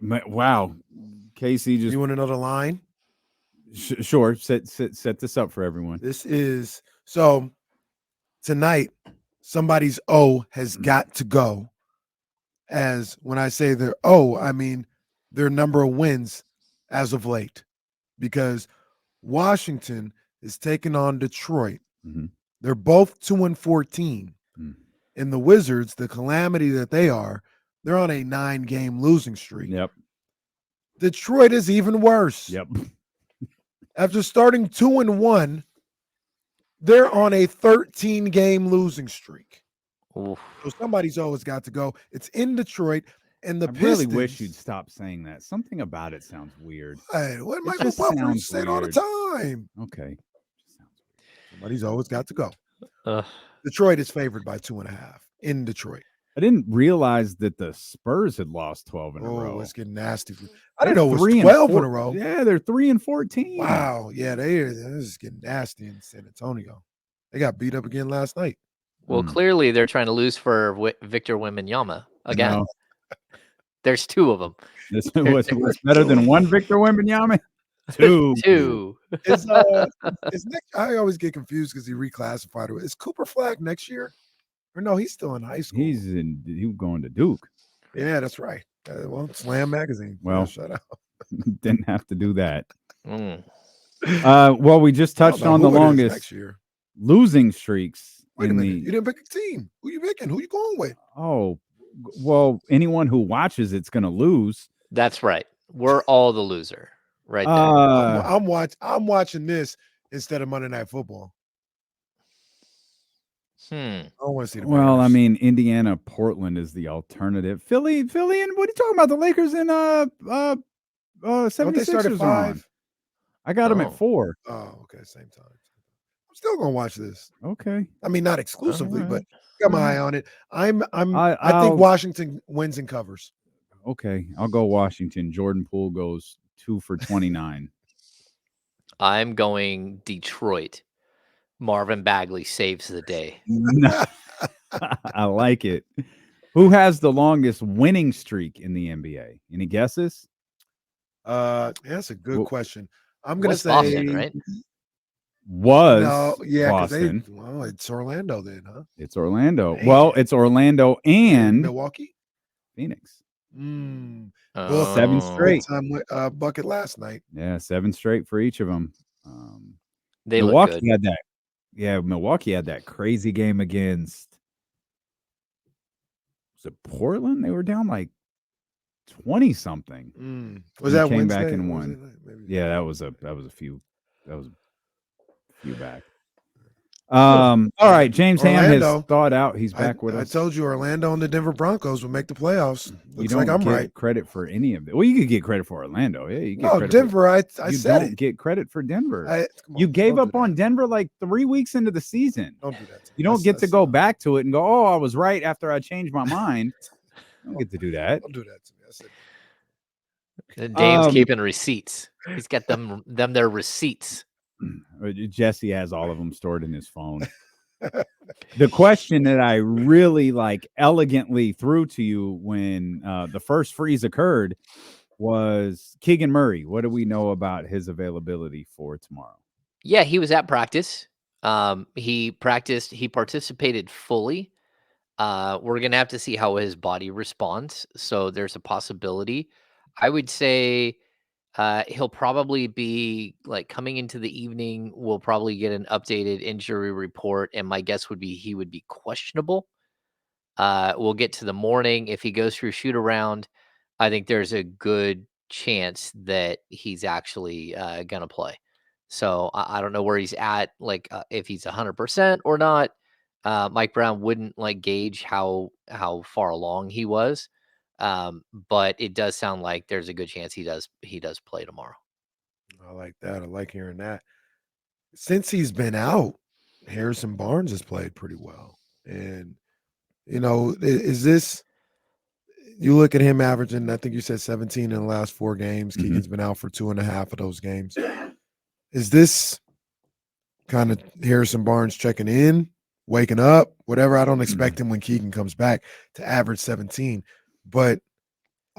Wow. Casey just. You want another line? Sure. Set this up for everyone. This is so tonight. Somebody's O has got to go. As when I say their O, I mean their number of wins as of late, because Washington is taking on Detroit. Mm-hmm. They're both 2-14. Mm. And the Wizards, the calamity that they are, they're on a 9-game losing streak. Yep. Detroit is even worse. Yep. After starting 2-1, they're on a 13-game losing streak. Oof. So somebody's always got to go. It's in Detroit, and the I Pistons. really wish you'd stop saying that. Something about it sounds weird. What It Michael just Buffer sounds say it all the weird. time. Okay. Somebody's always got to go. Ugh. Detroit is favored by 2.5 in Detroit. I didn't realize that the Spurs had lost 12 in a row. Oh, it's getting nasty. I didn't know it was 12 in a row. Yeah, they're 3-14. Wow. Yeah, this is getting nasty in San Antonio. They got beat up again last night. Well, clearly they're trying to lose for Victor Wembanyama again. No. There's 2 of them. What's better than one Victor Wembanyama? 2. 2. Is next, I always get confused because he reclassified it. Is Cooper Flag next year? Or no, he's still in high school. He's going to Duke. Yeah, that's right. Well, Slam Magazine. Well, shut up. Didn't have to do that. Mm. Well, we just touched on the longest next year. Losing streaks. Wait a minute. You didn't pick a team. Who you picking? Who you going with? Oh, well, anyone who watches it's going to lose. That's right. We're all the loser right there. I'm watching this instead of Monday Night Football. I don't want to see the Well, Bears. I mean, Indiana, Portland is the alternative. Philly, and what are you talking about? The Lakers and 76ers 5? I got them at 4. Oh, okay, same time. I'm still gonna watch this. Okay. I mean, not exclusively, right. but got my eye on it. I think Washington wins and covers. Okay, I'll go Washington. Jordan Poole goes 2 for 29. I'm going Detroit. Marvin Bagley saves the day. I like it. Who has the longest winning streak in the NBA? Any guesses? That's a good question. I'm gonna say Boston, right? Boston. Well, it's Orlando then, huh? It's Orlando. Man. Well, it's Orlando and Milwaukee, Phoenix. 7 straight. Bucket last night. Yeah, 7 straight for each of them. Milwaukee had that. Yeah, Milwaukee had that crazy game against. Was it Portland? They were down like 20 something. Was that came Wednesday? back and won? Yeah, that was a few back. All right, James Ham has thought out. He's back with us. I told you Orlando and the Denver Broncos will make the playoffs. Looks like I'm right. Credit for any of it. Well, you could get credit for Orlando. Yeah, you get credit Denver. I you said don't get credit for Denver. You gave up on Denver like 3 weeks into the season. Don't do that. You don't get to go back to it and go, "Oh, I was right after I changed my mind." You don't get to do that. Don't do that to me. I said. Dame's keeping receipts. He's got them their receipts. Jesse has all of them stored in his phone. The question that I really elegantly threw to you when the first freeze occurred was Keegan Murray. What do we know about his availability for tomorrow? Yeah, he was at practice. He practiced. He participated fully. We're going to have to see how his body responds. So there's a possibility. I would say he'll probably be coming into the evening. We'll probably get an updated injury report. And my guess would be he would be questionable. We'll get to the morning. If he goes through shoot around, I think there's a good chance that he's actually going to play. So I don't know where he's at, if he's 100% or not. Mike Brown wouldn't gauge how far along he was. But it does sound like there's a good chance he does play tomorrow. I like that. I like hearing that. Since he's been out, Harrison Barnes has played pretty well. And, is this, you look at him averaging, I think you said 17 in the last 4 games. Mm-hmm. Keegan's been out for 2.5 of those games. Is this kind of Harrison Barnes checking in, waking up, whatever? I don't expect him when Keegan comes back to average 17. But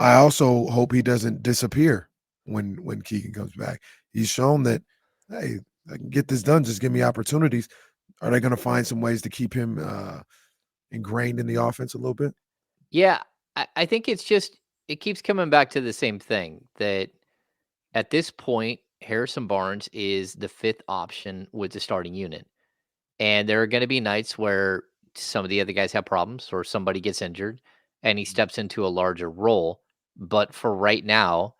I also hope he doesn't disappear when Keegan comes back. He's shown that, hey, I can get this done. Just give me opportunities. Are they going to find some ways to keep him ingrained in the offense a little bit? Yeah, I think it's just it keeps coming back to the same thing that at this point, Harrison Barnes is the fifth option with the starting unit. And there are going to be nights where some of the other guys have problems or somebody gets injured and he steps into a larger role. But for right now,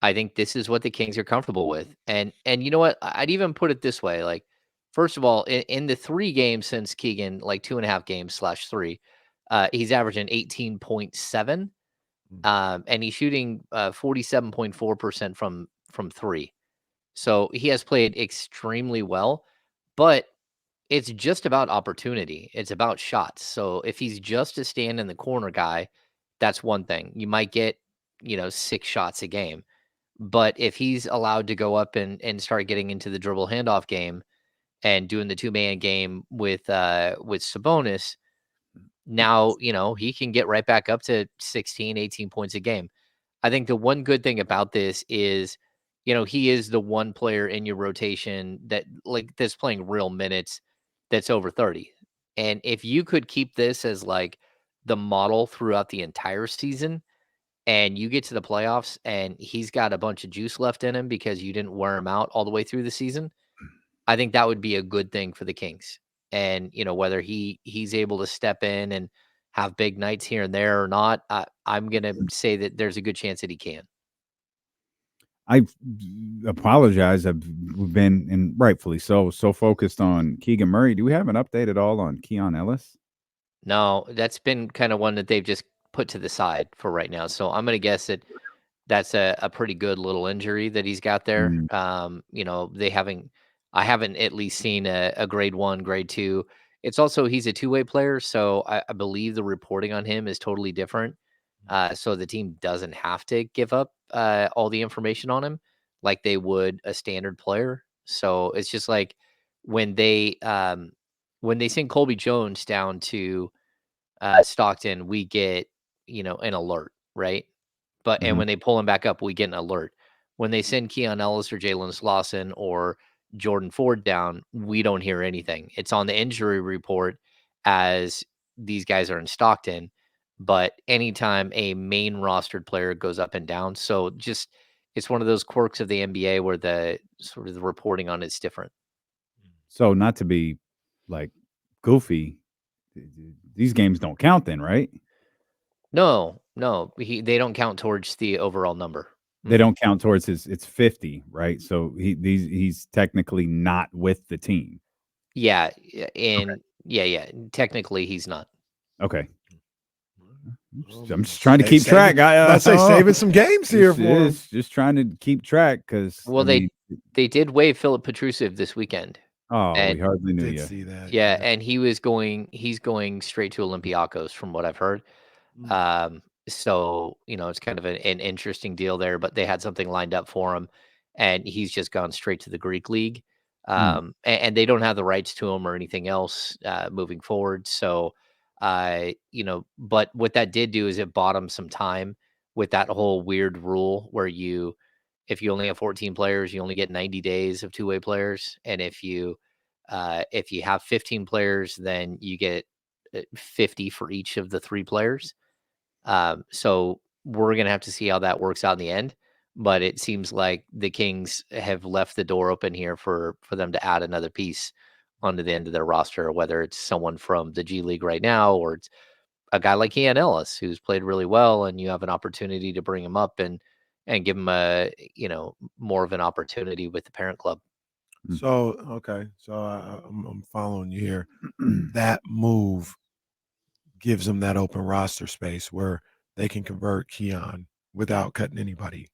I think this is what the Kings are comfortable with. And you know what? I'd even put it this way. Like, first of all, in the 3 games since Keegan, like 2.5 games / 3, he's averaging 18.7. And he's shooting 47.4% from 3. So he has played extremely well, but it's just about opportunity. It's about shots. So if he's just a stand in the corner guy, that's one thing. You might get, 6 shots a game. But if he's allowed to go up and start getting into the dribble handoff game and doing the 2-man game with Sabonis, now, he can get right back up to 16, 18 points a game. I think the one good thing about this is, he is the one player in your rotation that's playing real minutes that's over 30. And if you could keep this as like the model throughout the entire season and you get to the playoffs and he's got a bunch of juice left in him because you didn't wear him out all the way through the season, I think that would be a good thing for the Kings. And, whether he's able to step in and have big nights here and there or not, I'm going to say that there's a good chance that he can. I apologize. We've been, and rightfully so focused on Keegan Murray. Do we have an update at all on Keon Ellis? No, that's been kind of one that they've just put to the side for right now. So I'm going to guess that that's a pretty good little injury that he's got there. I haven't at least seen a grade 1, grade 2. It's also, he's a two-way player. So I believe the reporting on him is totally different. So the team doesn't have to give up all the information on him like they would a standard player. So it's just like when they send Colby Jones down to Stockton, we get, an alert, right? And Mhm. when they pull him back up, we get an alert. When they send Keon Ellis or Jalen Slauson or Jordan Ford down, we don't hear anything. It's on the injury report as these guys are in Stockton. But anytime a main rostered player goes up and down, so just it's one of those quirks of the NBA where the sort of the reporting on it's different. So not to be like goofy, these games don't count then, right? No, they don't count towards the overall number. They don't count towards it's 50, right? So he's technically not with the team. Yeah, yeah. Technically, he's not. Okay. I'm just trying to keep track. Let's say saving some games here for him. Just trying to keep track because Well, they did waive Philip Petrusev this weekend. Oh, we hardly knew you. See that. Yeah, and he's going straight to Olympiacos from what I've heard. So, it's kind of an interesting deal there, but they had something lined up for him and he's just gone straight to the Greek league. And they don't have the rights to him or anything else moving forward. So, but what that did do is it bought him some time with that whole weird rule where if you only have 14 players, you only get 90 days of two-way players. And if you have 15 players, then you get 50 for each of the 3 players. So we're going to have to see how that works out in the end. But it seems like the Kings have left the door open here for them to add another piece onto the end of their roster, whether it's someone from the G League right now or it's a guy like Keon Ellis who's played really well, and you have an opportunity to bring him up and give him more of an opportunity with the parent club. So okay, so I'm following you here. That move gives them that open roster space where they can convert Keon without cutting anybody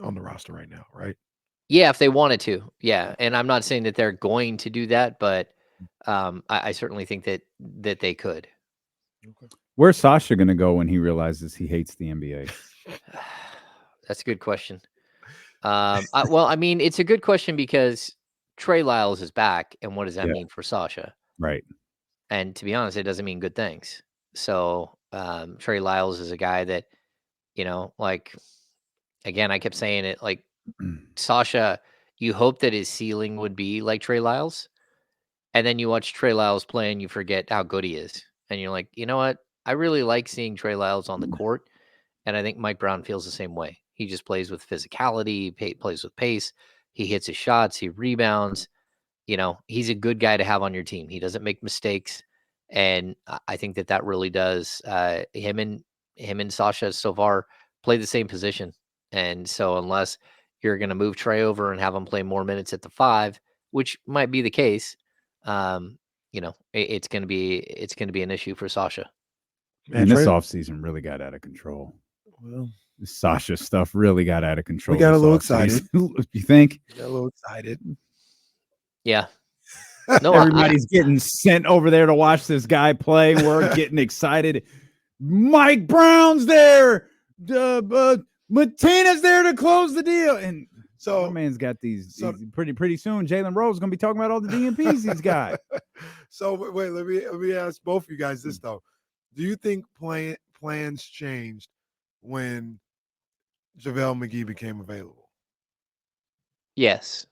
on the roster right now, right? Yeah, if they wanted to. Yeah, and I'm not saying that they're going to do that, but I certainly think that they could. Okay. Where's Sasha going to go when he realizes he hates the NBA? That's a good question. I mean, it's a good question because Trey Lyles is back, and what does that mean for Sasha? Right. And to be honest, it doesn't mean good things. So Trey Lyles is a guy that like, again, I kept saying it, like, Sasha, you hope that his ceiling would be like Trey Lyles, and then you watch Trey Lyles play and you forget how good he is. And you're like, you know what? I really like seeing Trey Lyles on the court. And I think Mike Brown feels the same way. He just plays with physicality, plays with pace. He hits his shots, he rebounds. He's a good guy to have on your team. He doesn't make mistakes. And I think that really does. Him and Sasha so far play the same position. And so unless you're going to move Trey over and have him play more minutes at the 5, which might be the case, it's going to be an issue for Sasha. And this offseason really got out of control. Well, the Sasha stuff really got out of control. We got a little excited. You think? We got a little excited. Yeah. No, everybody's getting sent over there to watch this guy play. We're getting excited. Mike Brown's there. Matina's there to close the deal. And so man's got these pretty soon. Jalen Rose is gonna be talking about all the DNPs he's got. So wait, let me ask both of you guys this though. Do you think plans changed when JaVale McGee became available? Yes.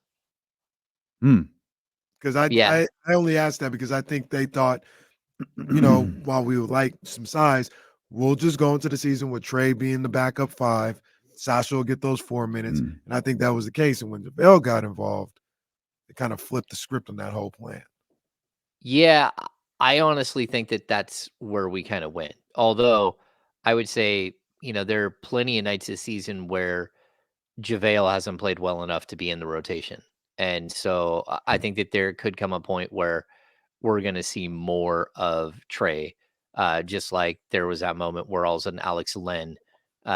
Because I only asked that because I think they thought, while we would like some size, we'll just go into the season with Trey being the backup 5. Sasha will get those 4 minutes. And I think that was the case. And when JaVale got involved, it kind of flipped the script on that whole plan. Yeah, I honestly think that that's where we kind of went. Although I would say, there are plenty of nights this season where JaVale hasn't played well enough to be in the rotation. And so I think that there could come a point where we're going to see more of Trey, just like there was that moment where all of a sudden Alex Len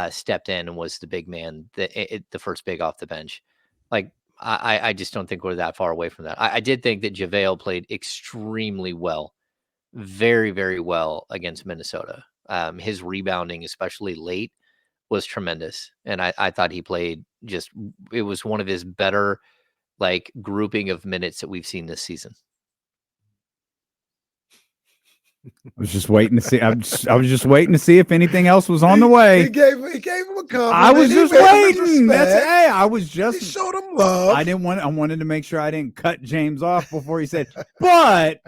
stepped in and was the big man, the first big off the bench. Like, I just don't think we're that far away from that. I did think that JaVale played extremely well, very, very well against Minnesota. His rebounding, especially late, was tremendous. And I thought he played it was one of his better, grouping of minutes that we've seen this season. I was just waiting to see. I was just waiting to see if anything else was on the way. He gave him a compliment. I was just waiting. I was just. He showed him love. I wanted to make sure I didn't cut James off before he said, but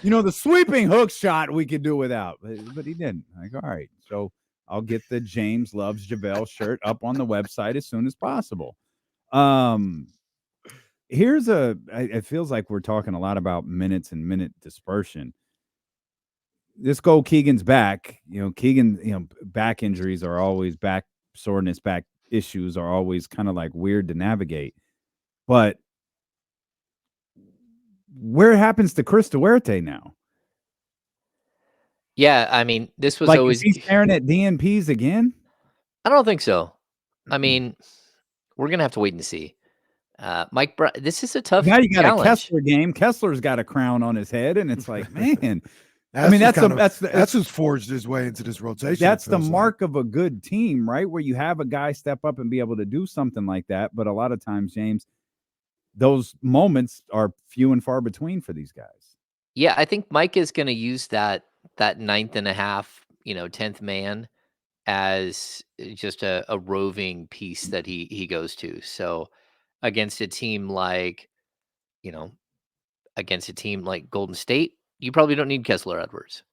the sweeping hook shot we could do without, but he didn't. Like, all right, so I'll get the James Loves JaVale shirt up on the website as soon as possible. It feels like we're talking a lot about minutes and minute dispersion. This goal, Keegan's back. Keegan, back injuries are always back soreness, back issues are always kind of like weird to navigate. But where happens to Chris Duarte now? Yeah, I mean, this was always. Is he staring at DNPs again? I don't think so. I mean, we're gonna have to wait and see. Mike Brown, this is a tough. Now you got challenge. A Kessler game. Kessler's got a crown on his head, and it's like, man. That's who's forged his way into this rotation. That's the mark of a good team, right? Where you have a guy step up and be able to do something like that. But a lot of times, James, those moments are few and far between for these guys. Yeah, I think Mike is going to use that 9th and a half, 10th man as just a roving piece that he goes to. So against a team like Golden State, you probably don't need Kessler Edwards.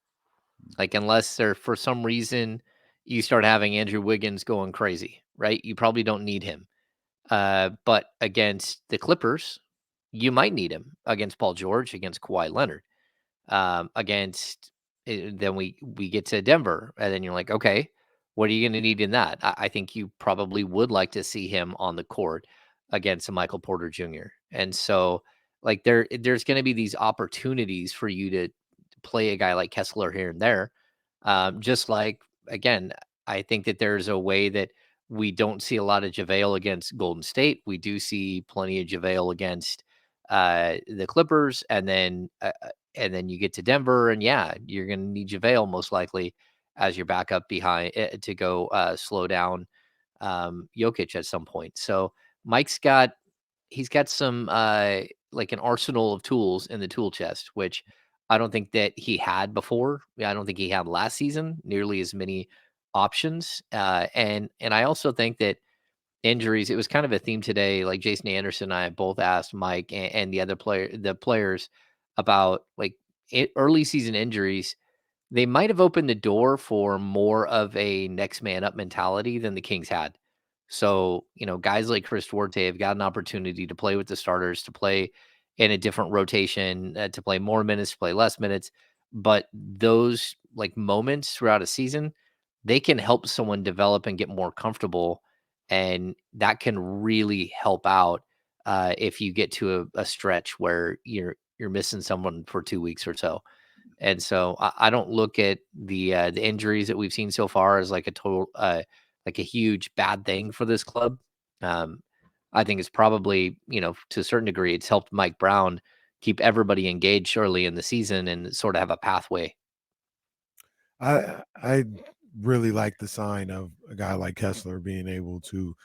Unless for some reason you start having Andrew Wiggins going crazy, right? You probably don't need him. But against the Clippers, you might need him. Against Paul George, against Kawhi Leonard. Then we get to Denver, and then you're like, okay, what are you going to need in that? I think you probably would like to see him on the court against a Michael Porter Jr. And so there's going to be these opportunities for you to play a guy like Kessler here and there. Just like, again, I think that there's a way that we don't see a lot of JaVale against Golden State. We do see plenty of JaVale against the Clippers, and then you get to Denver, and you're going to need JaVale most likely as your backup behind to go slow down Jokic at some point. So Mike's got some an arsenal of tools in the tool chest, which I don't think that he had before. I don't think he had last season nearly as many options. And I also think that injuries, it was kind of a theme today. Like Jason Anderson and I both asked Mike and the players about like early season injuries. They might have opened the door for more of a next man up mentality than the Kings had. So, guys like Chris Duarte have got an opportunity to play with the starters, to play in a different rotation, to play more minutes, to play less minutes. But those like moments throughout a season, they can help someone develop and get more comfortable. And that can really help out if you get to a stretch where you're missing someone for 2 weeks or so. And so I don't look at the injuries that we've seen so far as like a total like a huge bad thing for this club. Um, I think it's probably, to a certain degree, it's helped Mike Brown keep everybody engaged early in the season and sort of have a pathway. I really like the sign of a guy like Kessler being able to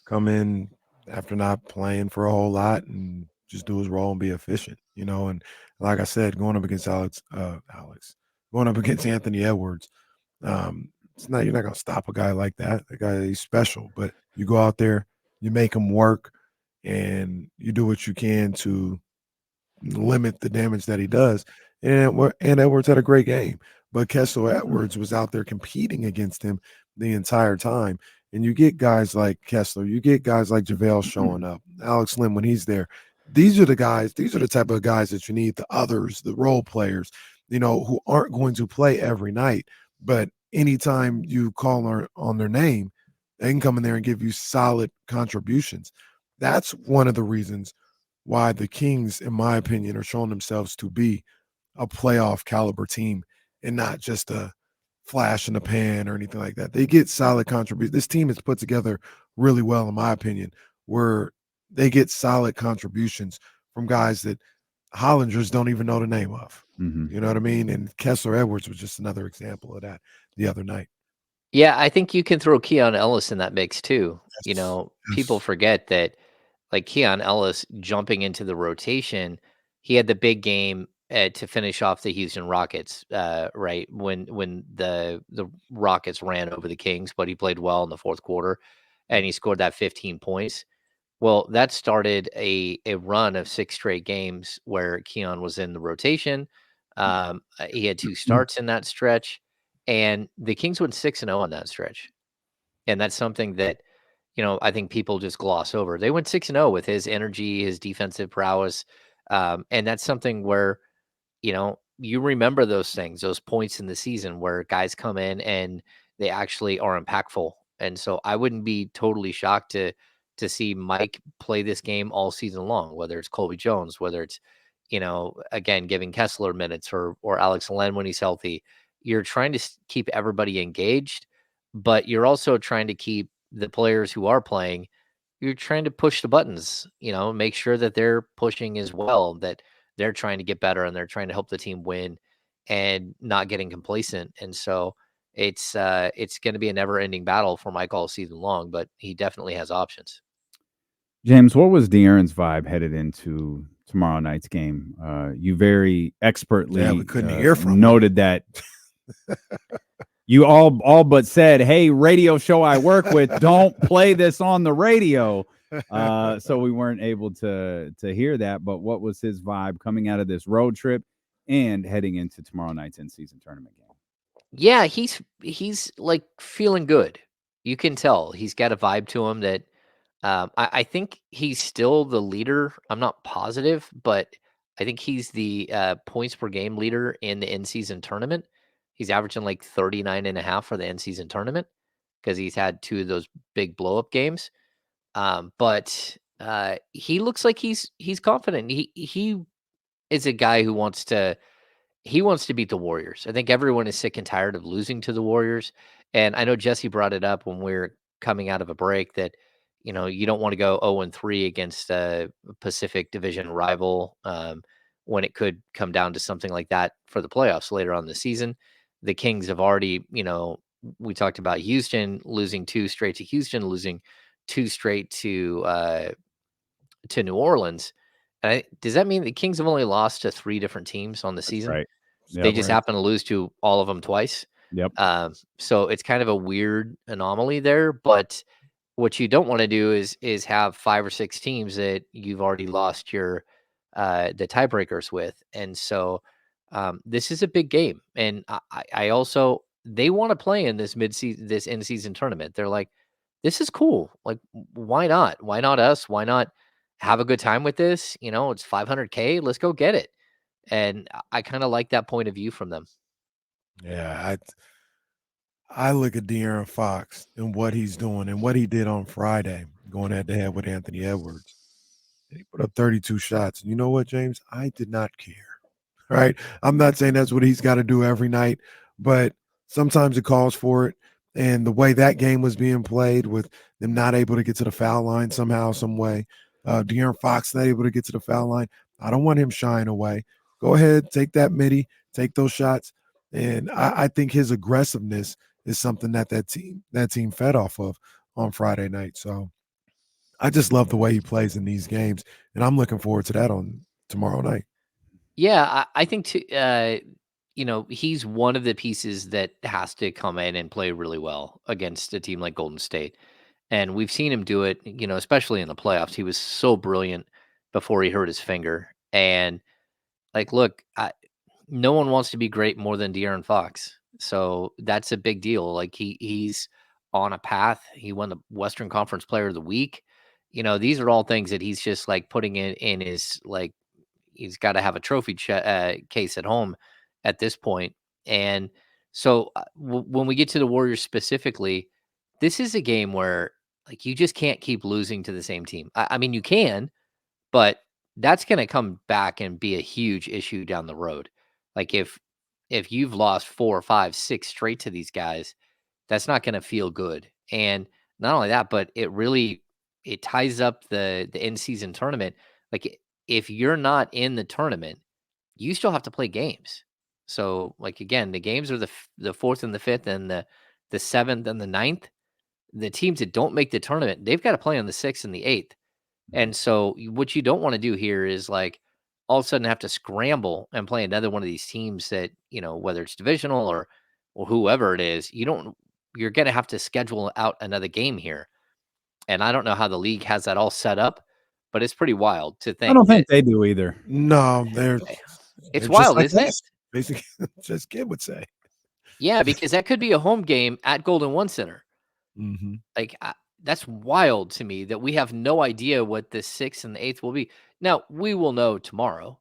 come in after not playing for a whole lot and just do his role and be efficient, and like I said, going up against going up against Anthony Edwards, you're not gonna stop a guy like that. The guy, he's special, but you go out there, you make him work, and you do what you can to limit the damage that he does. And Edwards had a great game, but Kessler Edwards was out there competing against him the entire time. And you get guys like Kessler, you get guys like JaVale showing up, Alex Lim when he's there. These are the type of guys that you need, the others, the role players, who aren't going to play every night. But anytime you call on their name, they can come in there and give you solid contributions. That's one of the reasons why the Kings, in my opinion, are showing themselves to be a playoff caliber team and not just a flash in the pan or anything like that. They get solid contributions. This team is put together really well, in my opinion, where they get solid contributions from guys that Hollanders don't even know the name of. Mm-hmm. You know what I mean? And Kessler Edwards was just another example of that the other night. Yeah, I think you can throw Keon Ellis in that mix too. Yes. People forget that like Keon Ellis jumping into the rotation, he had the big game to finish off the Houston Rockets, right when the Rockets ran over the Kings, but he played well in the fourth quarter, and he scored that 15 points. Well, that started a run of 6 straight games where Keon was in the rotation. He had 2 starts in that stretch, and the Kings went 6-0 on that stretch. And that's something that, I think people just gloss over. They went 6-0 with his energy, his defensive prowess. And that's something where, you remember those things, those points in the season where guys come in and they actually are impactful. And so I wouldn't be totally shocked to see Mike play this game all season long, whether it's Colby Jones, whether it's, again, giving Kessler minutes or Alex Len when he's healthy. You're trying to keep everybody engaged, but you're also trying to keep the players who are playing, you're trying to push the buttons, make sure that they're pushing as well, that they're trying to get better and they're trying to help the team win and not getting complacent. And so it's going to be a never ending battle for Mike all season long, but he definitely has options. James, what was De'Aaron's vibe headed into tomorrow night's game? You very expertly we couldn't hear from noted that you all but said, "Hey, radio show I work with, don't play this on the radio." So we weren't able to hear that. But what was his vibe coming out of this road trip and heading into tomorrow night's in-season tournament game? Yeah, he's like feeling good. You can tell he's got a vibe to him that I think he's still the leader. I'm not positive, but I think he's the points per game leader in the in-season tournament. He's averaging like 39.5 for the in-season tournament because he's had 2 of those big blow-up games. But he looks like he's confident. He is a guy who wants to beat the Warriors. I think everyone is sick and tired of losing to the Warriors. And I know Jesse brought it up when we are coming out of a break that, you don't want to go 0-3 against a Pacific Division rival when it could come down to something like that for the playoffs later on in the season. The Kings have already, we talked about Houston losing 2 straight to Houston, losing 2 straight to New Orleans. Does that mean the Kings have only lost to 3 different teams on the season? Right. They just happen to lose to all of them twice. Yep. So it's kind of a weird anomaly there. But what you don't want to do is have 5 or 6 teams that you've already lost your the tiebreakers with, and so this is a big game. And I also they want to play in this this in season tournament. They're like, this is cool. Like, why not? Why not us? Why not have a good time with this? You know, it's 500K. Let's go get it. And I kind of like that point of view from them. Yeah, I look at De'Aaron Fox and what he's doing and what he did on Friday, going head to head with Anthony Edwards. And he put up 32 shots. And you know what, James? I did not care. Right? I'm not saying that's what he's got to do every night, but sometimes it calls for it. And the way that game was being played, with them not able to get to the foul line somehow, some way, De'Aaron Fox not able to get to the foul line. I don't want him shying away. Go ahead, take that midi, take those shots. And I think his aggressiveness is something that team fed off of on Friday night. So I just love the way he plays in these games, and I'm looking forward to that on tomorrow night. Yeah, I think you know, he's one of the pieces that has to come in and play really well against a team like Golden State. And we've seen him do it, you know, especially in the playoffs. He was so brilliant before he hurt his finger. And like, look, no one wants to be great more than De'Aaron Fox. So that's a big deal. Like he's on a path. He won the Western Conference Player of the Week. You know, these are all things that he's just like putting in his like he's got to have a trophy case at home at this point. And so when we get to the Warriors specifically, this is a game where like you just can't keep losing to the same team. I mean, you can, but that's going to come back and be a huge issue down the road. Like if you've lost 4 or 5, 6 straight to these guys, that's not going to feel good. And not only that, but it ties up the in season tournament. Like if you're not in the tournament, you still have to play games. So like again, the games are the 4th and the 5th and the 7th and the 9th. The teams that don't make the tournament, they've got to play on the 6th and the 8th. And so what you don't want to do here is like all of a sudden have to scramble and play another one of these teams that, you know, whether it's divisional or whoever it is, you're going to have to schedule out another game here. And I don't know how the league has that all set up, but it's pretty wild to think I don't think that they do either. No, it's they're wild, just like isn't it? us, basically, just Kid would say. Yeah, because that could be a home game at Golden One Center. Mm-hmm. Like that's wild to me that we have no idea what the 6th and the 8th will be. Now we will know tomorrow,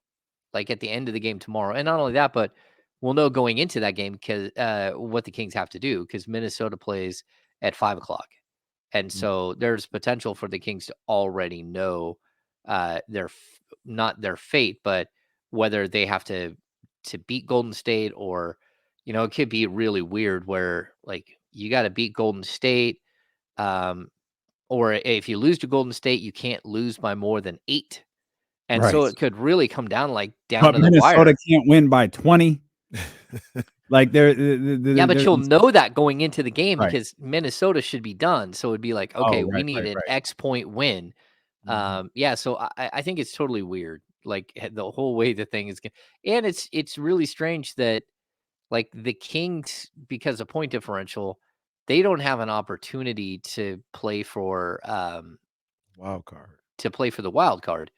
like at the end of the game tomorrow, and not only that, but we'll know going into that game because what the Kings have to do because Minnesota plays at 5 o'clock, and so there's potential for the Kings to already know not their fate, but whether they have to beat Golden State or you know it could be really weird where like you got to beat Golden State. Or if you lose to Golden State, you can't lose by more than 8. And Right. so it could really come down like down But to the Minnesota wire. can't win by 20. Like Yeah, but you'll know that going into the game right. because Minnesota should be done. So it'd be like, okay, Oh, we need an X point win. Mhm. Yeah, so I think it's totally weird. Like the whole way the thing is, and it's really strange that like the Kings, because of point differential, they don't have an opportunity Wild card. to play for the wild card,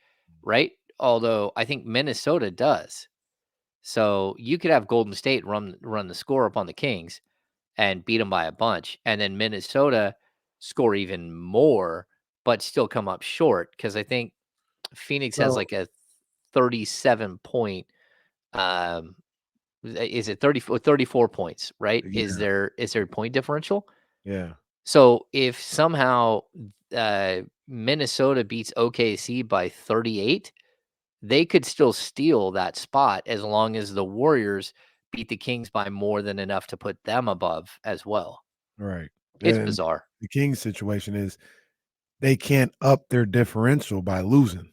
right? Although I think Minnesota does. So you could have Golden State run the score up on the Kings and beat them by a bunch, and then Minnesota score even more, but still come up short because I think Phoenix has So like a 37 point. Um, is it 34 points? Right? yeah, Is there a point differential? yeah. So if somehow Minnesota beats OKC by 38, they could still steal that spot as long as the Warriors beat the Kings by more than enough to put them above as well. Right. It's And bizarre. the Kings situation is they can't up their differential by losing.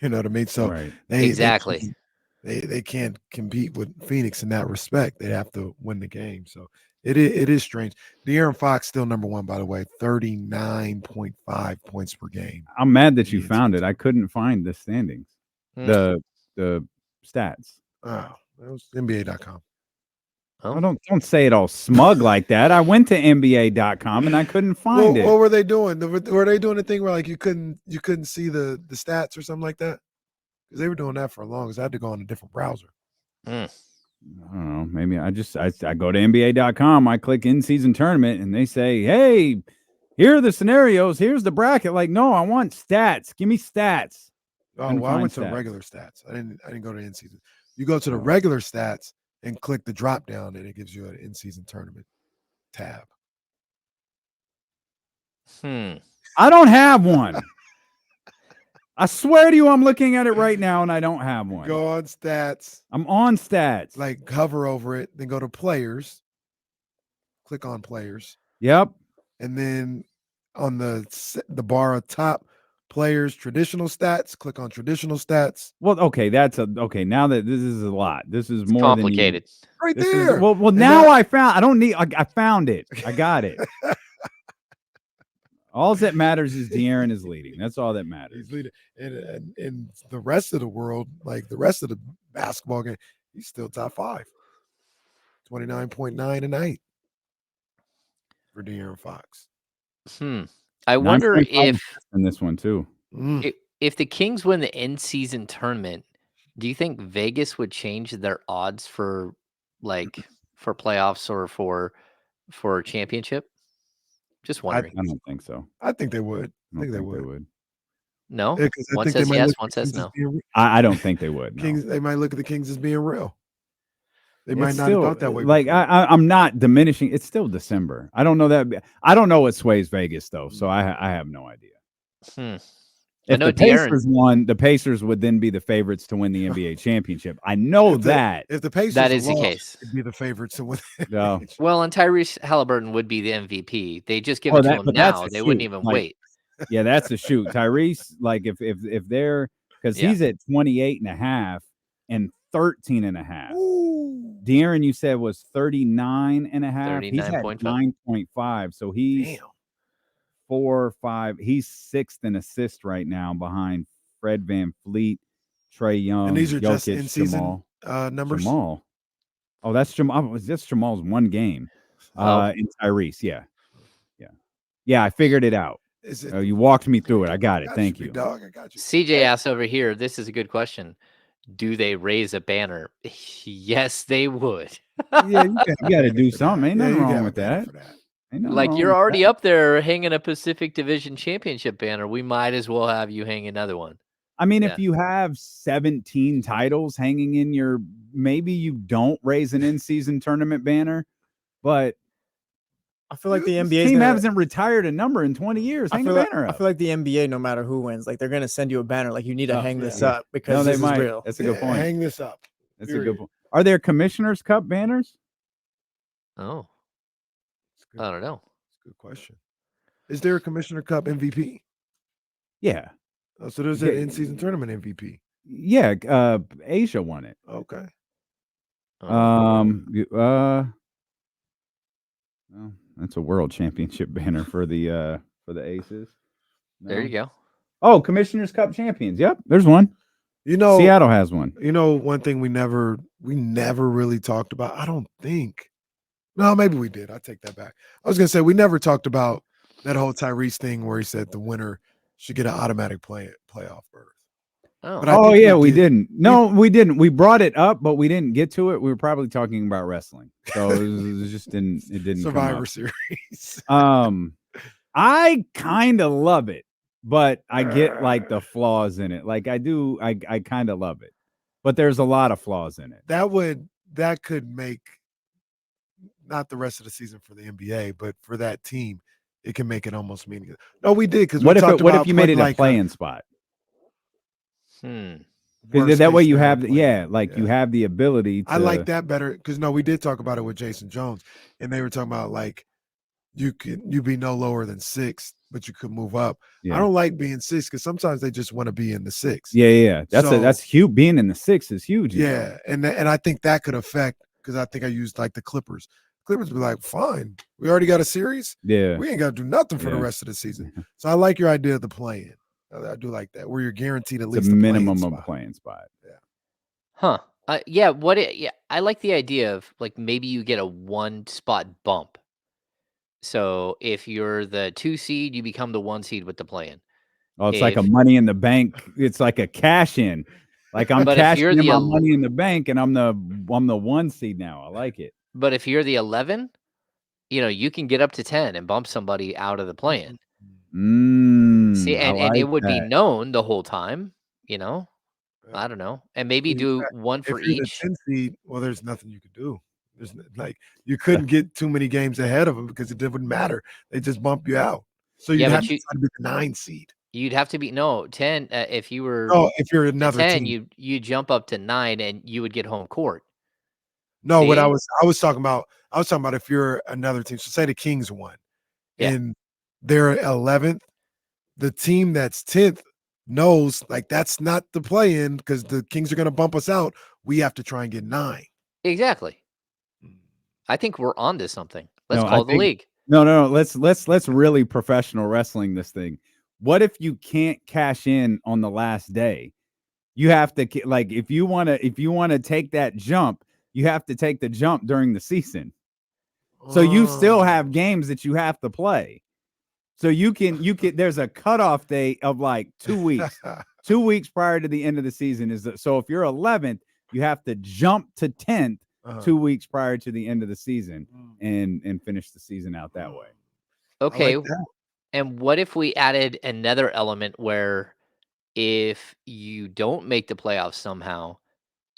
You know what I mean? So Right. they Exactly. can't they can't compete with Phoenix in that respect. They have to win the game. So it is strange. De'Aaron Fox still number one, by the way, 39.5 points per game. I'm mad that in you the found NCAA. it. I couldn't find the standings. Hmm. The stats. Oh, that was NBA.com. Oh. Don't say it all smug like that. I went to NBA.com and I couldn't find it. What were they doing? Were they doing a thing where like you couldn't see the stats or something like that? Because they were doing that for long. Because I had to go on a different browser. Mm. I don't know. Maybe I go to NBA.com. I click in-season tournament, and they say, "Hey, here are the scenarios. Here's the bracket." Like, no, I want stats. Give me stats. Oh, well, I went to the regular stats. I didn't go to in-season. You go to the regular stats and click the drop down, and it gives you an in-season tournament tab. I don't have one. I swear to you, I'm looking at it right now, and I don't have one. Go on stats. I'm on stats. Like hover over it, then go to players. Click on players. Yep. And then on the bar at top, players, traditional stats. Click on traditional stats. Well, okay, okay. Now that this is a lot, this is more complicated. Right there. Well, now I found. I don't need. I found it. I got it. All that matters is De'Aaron is leading. That's all that matters. He's leading, and the rest of the world, like the rest of the basketball game, he's still top 5. 29.9 a night for De'Aaron Fox. I wonder if in this one too. If the Kings win the in-season tournament, do you think Vegas would change their odds for playoffs or for a championship? Just wondering. I don't think so. I think they would. I think they would. No? Yeah, one says yes, one says no. I don't think they would. No. Kings, they might look at the Kings as being real. They might not have thought that way. Like I'm not diminishing. It's still December. I don't know that. I don't know what sways Vegas though, so I have no idea. If the Pacers won, the Pacers would then be the favorites to win the NBA championship. I know that. If the Pacers that is the case, it'd be the favorites to win. No. Well, and Tyrese Halliburton would be the MVP. They just give it to him now. They wouldn't even wait. Yeah, that's a shoot. Tyrese, like if they're because he's at 28.5 and 13.5. De'Aaron, you said was 39.5. He's at 9.5. So he's 4 or 5. He's 6th in assists right now behind Fred VanVleet, Trae Young, and these are Jokic, just in season numbers. Jamal. Oh, that's Jamal. That's Jamal's one game. And Tyrese, yeah. I figured it out. You walked me through it. I got it. Thank you. Dog, I got you. CJ asked over here. This is a good question. Do they raise a banner? Yes, they would. Yeah, you got to do something. Ain't nothing wrong with that. Like you're already up there hanging a Pacific Division Championship banner. We might as well have you hang another one. I mean, if you have 17 titles hanging in your, maybe you don't raise an in-season tournament banner, but I feel like the NBA team hasn't retired a number in 20 years. Hang a banner up. I feel like the NBA, no matter who wins, like they're gonna send you a banner. Like you need to hang this up because this is real. That's a good point. Hang this up. That's a good point. Are there Commissioner's Cup banners? Oh, I don't know. Good question. Is there a Commissioner Cup MVP? Yeah. Oh, so there's an in-season tournament MVP. Yeah. Asia won it. Okay. Well, that's a world championship banner for the Aces. No. There you go. Oh, Commissioner's Cup champions. Yep, there's one. You know, Seattle has one. You know, one thing we never really talked about. I don't think. No, maybe we did. I take that back. I was gonna say we never talked about that whole Tyrese thing where he said the winner should get an automatic playoff berth. Oh, yeah, we didn't. No, we didn't. We brought it up, but we didn't get to it. We were probably talking about wrestling, so it just didn't. It didn't. Survivor Series. I kind of love it, but I get like the flaws in it. Like I do. I kind of love it, but there's a lot of flaws in it. That could make not the rest of the season for the NBA, but for that team, it can make it almost meaningless. No, we did because what if you made it a play-in spot? Because that way you have you have the ability to, I like that better because we did talk about it with Jason Jones, and they were talking about like you'd be no lower than 6, but you could move up. I don't like being 6 because sometimes they just want to be in the 6. Yeah. That's huge. Being in the 6 is huge. Yeah, and I think that could affect because I think I used like the Clippers. Clippers would be like, fine, we already got a series. Yeah, we ain't got to do nothing for the rest of the season. So I like your idea of the play-in. I do like that, where you're guaranteed at least a minimum of playing spot. Yeah. Huh. Yeah, yeah, I like the idea of like maybe you get a 1-spot bump. So if you're the 2 seed, you become the 1 seed with the play-in. Oh, it's like a Money in the Bank. It's like a cash in. Like I'm But if cashing you're in the my el Money in the Bank, and I'm the 1 seed now. I like it. but if you're the 11, you can get up to 10 and bump somebody out of the play-in. See, I and it like would be that. known the whole time, I don't know, and maybe do one If for you're the each. 10 seed, well, there's nothing you could do. Like you couldn't get too many games ahead of them because it wouldn't matter. They just bump you out. So you'd Yeah, have but to try to be the 9 seed. you'd have to be no 10. If you were Oh, if you're a another 10, team. you jump up to 9, and you would get home court. No, what I See? was talking about if you're another team. So say the Kings won Yeah. and they're 11th, the team that's 10th knows like that's not the play in because the Kings are going to bump us out. We have to try and get 9. Exactly. I think we're onto something. Let's No, I call the think league. no. Let's really professional wrestling this thing. What if you can't cash in on the last day? You have to like if you want to take that jump, you have to take the jump during the season. So you still have games that you have to play. So you can there's a cutoff date of like 2 weeks. 2 weeks prior to the end of the season so if you're 11th, you have to jump to 10th 2 weeks prior to the end of the season and finish the season out that way. Okay. Like that. And what if we added another element where if you don't make the playoffs somehow,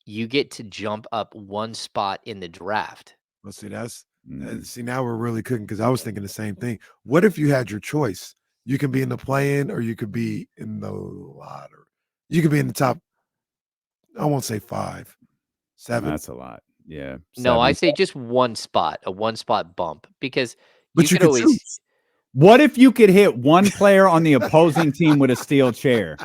you get to jump up 1 spot in the draft? Well, see, see, now we're really cooking because I was thinking the same thing. What if you had your choice? You can be in the play-in or you could be in the lottery. You could be in the top, I won't say 5, 7. That's a lot. Yeah. No, I 7. say just 1 spot, a 1-spot bump, because But you could could always choose. What if you could hit one player on the opposing team with a steel chair?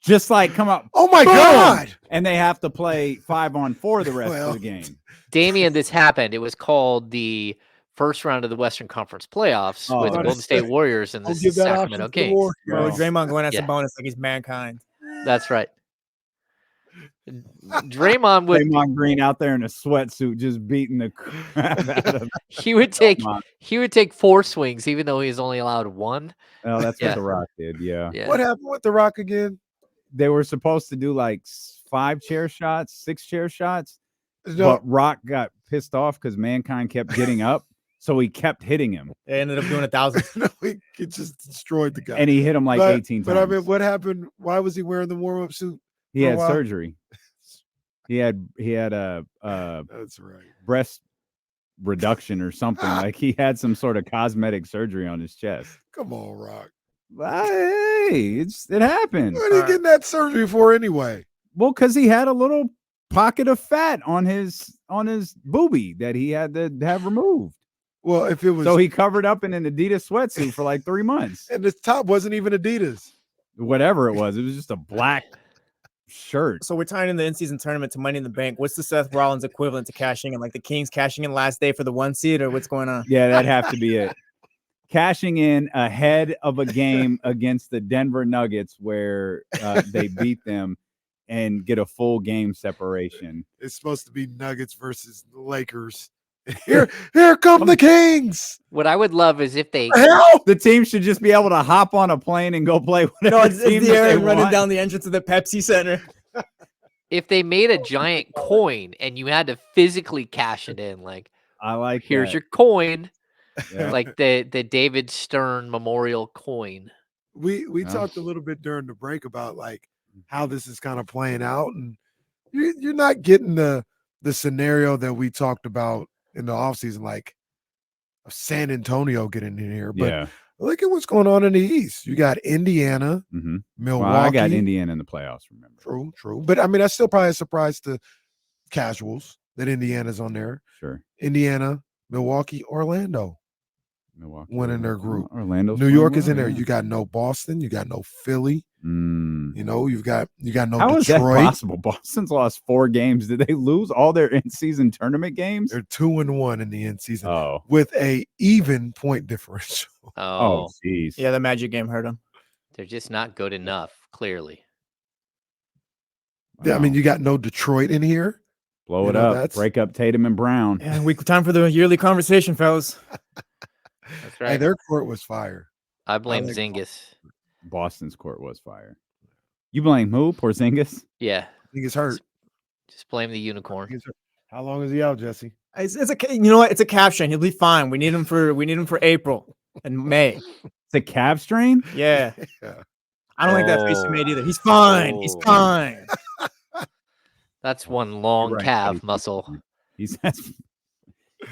Just like come up. Oh my boom, God. And they have to play 5-on-4 the rest of the game. Damian, this happened. It was called the first round of the Western Conference playoffs with the Oh, Golden State Warriors and the Don't give that Sacramento option to the Kings. Bro, Warriors. Draymond going as Yeah. a bonus like he's mankind. That's right. Draymond would Draymond Green out there in a sweatsuit just beating the crap out of he would take 4 swings even though he's only allowed 1. Oh, that's Yeah. what The Rock did. Yeah. Yeah. What happened with The Rock again? They were supposed to do like 5 chair shots, 6 chair shots. No, But Rock got pissed off because Mankind kept getting up. So he kept hitting him. They ended up doing 1,000. no, he just destroyed the guy. And he hit him like 18 times. But I mean, what happened? Why was he wearing the warm-up suit? He for a had while? surgery. He had a That's right. breast reduction or something. Like he had some sort of cosmetic surgery on his chest. Come on, Rock. Hey, it happened. What are you getting that surgery for anyway? Well, because he had a little pocket of fat on his boobie that he had to have removed. Well, if it was So he covered up in an Adidas sweatsuit for like 3 months. and the top wasn't even Adidas. Whatever it was just a black shirt. So we're tying in the in-season tournament to Money in the Bank. What's the Seth Rollins equivalent to cashing in? Like the Kings cashing in last day for the 1 seed, or what's going on? Yeah, that'd have to be it. Cashing in ahead of a game against the Denver Nuggets where they beat them and get a full game separation. It's supposed to be Nuggets versus the Lakers. Here come the Kings. What I would love is if they Hell, The team should just be able to hop on a plane and go play whatever No, it's team the that air they running want. down the entrance of the Pepsi Center. if they made a giant coin and you had to physically cash it in, like I like here's that. your coin, Yeah. like the David Stern Memorial coin. we talked a little bit during the break about like how this is kind of playing out, and you're not getting the scenario that we talked about in the offseason, like San Antonio getting in here. But Yeah. look at what's going on in the East. You got Indiana, Mm-hmm. Milwaukee. Well, I got Indiana in the playoffs, remember? True. But I mean, that's still probably a surprise to casuals that Indiana's on there. Sure. Indiana, Milwaukee, Orlando. Milwaukee. Winning their group. Orlando. New York is in there. You got no Boston. You got no Philly. Mm. You know, you got no How is that Detroit. possible? Boston's lost 4 games. Did they lose all their in-season tournament games? They're 2-1 in the end season Oh. with a even point differential. Oh, Jeez. Yeah, the Magic game hurt him. they're just not good enough, clearly. I mean, Wow. you got no Detroit in here. Blow you it know, up. that's- Break up Tatum and Brown. Yeah, time for the yearly conversation, fellas. That's Hey, right. their court was fire. I blame like- Zingis. Boston's court was fire. You blame who? Porzingis? Yeah, I think it's hurt. just blame the unicorn. How long is he out, Jesse? It's you know what? It's a cap strain. He'll be fine. We need him for April and May. It's a calf strain? Yeah. Yeah. I don't like that face you Oh. made either. He's fine. He's Oh. fine. That's one long You're right, calf buddy. muscle. He's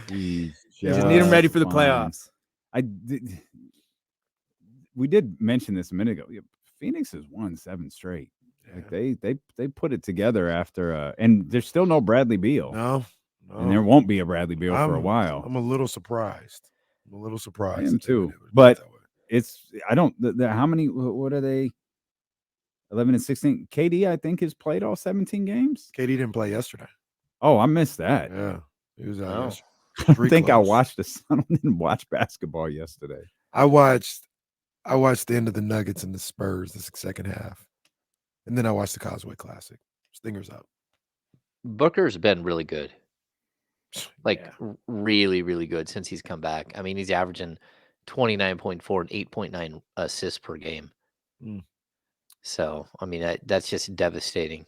You just need him ready for the fine. playoffs. We did mention this a minute ago. Yeah, Phoenix has won 7 straight. Like they put it together after and there's still no Bradley Beal. No. And there won't be a Bradley Beal for a while. I'm a little surprised. I am I am that they too. would do it But that way. it's I don't how many what are they 11 and 16? KD I think has played all 17 games. KD didn't play yesterday. Oh, I missed that. Yeah. He was out Oh. yesterday. I Street think I clothes. watched this. I didn't watch basketball yesterday. I watched the end of the Nuggets and the Spurs the second half. And then I watched the Causeway Classic. Stingers up. Booker's been really good. Like Yeah. really, really good since he's come back. I mean, he's averaging 29.4 and 8.9 assists per game. Mm. So, I mean, that's just devastating.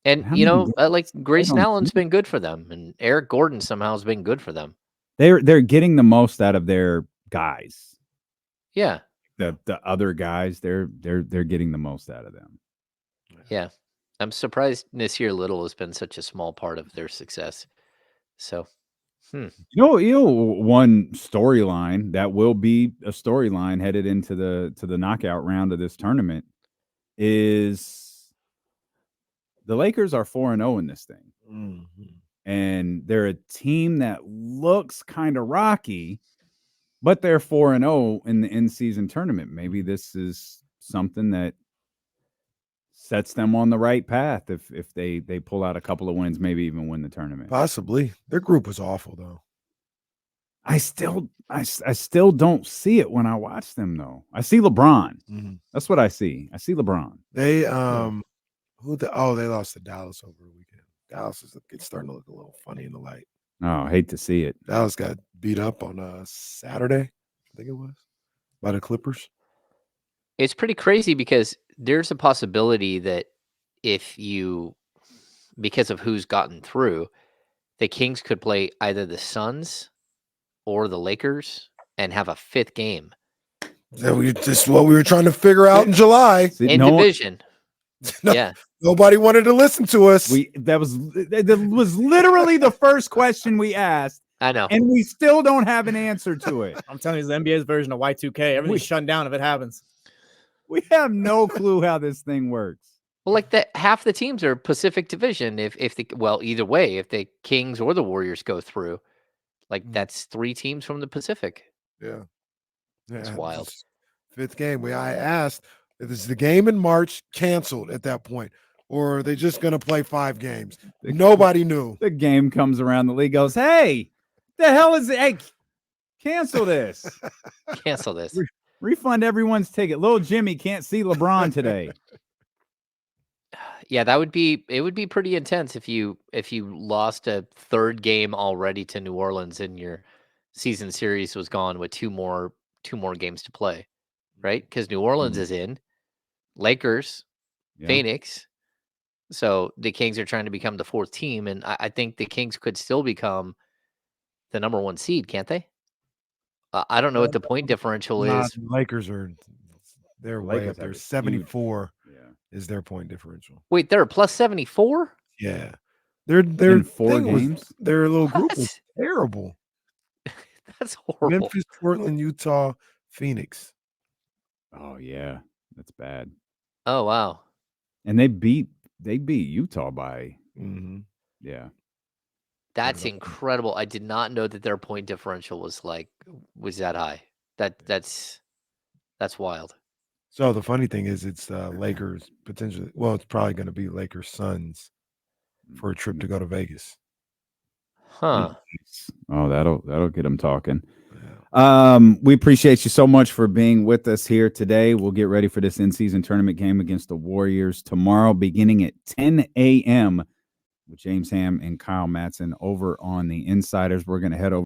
And, How you many know, like Grayson don't Allen's see- been good for them. And Eric Gordon somehow has been good for them. They're getting the most out of their guys. Yeah. The other guys, they're getting the most out of them. Yeah. I'm surprised Nasir Little has been such a small part of their success. So, You know, one storyline that will be a storyline headed into the knockout round of this tournament is the Lakers are 4-0 in this thing. Mhm. And they're a team that looks kind of rocky, but they're 4-0 in the in-season tournament. Maybe this is something that sets them on the right path if they pull out a couple of wins, maybe even win the tournament. Possibly. Their group was awful though. I still don't see it when I watch them though. I see LeBron. Mhm. That's what I see. I see LeBron. They they lost to Dallas over the weekend. Dallas is starting to look a little funny in the light. Oh, I hate to see it. Dallas got beat up on Saturday, I think it was, by the Clippers. it's pretty crazy because there's a possibility that because of who's gotten through, the Kings could play either the Suns or the Lakers and have a 5th game Just what we were trying to figure out in July. See, in no one- division. No- Yeah. Nobody wanted to listen to us. that was literally the first question we asked, I know. and we still don't have an answer to it. I'm telling you, it's the NBA's version of Y2K. Everything's shut down if it happens. We have no clue how this thing works. Well, like that, half the teams are Pacific Division. Either way, if the Kings or the Warriors go through, like that's 3 teams from the Pacific. Yeah. It's wild. 5th game. I asked, is the game in March canceled at that point? Or are they just going to play 5 games? Nobody knew. The game comes around, the league goes, "Hey, the hell is it? Hey, cancel this. Cancel this. Refund everyone's ticket. Little Jimmy can't see LeBron today." Yeah, it would be pretty intense if you lost a 3rd game already to New Orleans and your season series was gone with two more games to play, right? Because New Orleans is in, Lakers, Yeah. Phoenix. So the Kings are trying to become the 4th team, and I think the Kings could still become the number 1 seed, can't they? I don't know what the point differential is. The Lakers they're way Lakers up there. have a huge- 74 Yeah. is their point differential. Wait, they're a plus 74? Yeah. Their In 4 thing was- games? their little group was What? terrible. That's horrible. Memphis, Portland, Utah, Phoenix. Oh yeah, that's bad. Oh wow. And they beat Utah by Mm-hmm. yeah. That's incredible. I did not know that their point differential was that high. That's wild. So the funny thing is, it's Lakers potentially. Well, it's probably going to be Lakers Suns for a trip to go to Vegas. Huh. Oh, that'll get them talking. Yeah. We appreciate you so much for being with us here today. We'll get ready for this in-season tournament game against the Warriors tomorrow, beginning at 10 a.m. with James Ham and Kyle Matson over on the Insiders. We're going to head over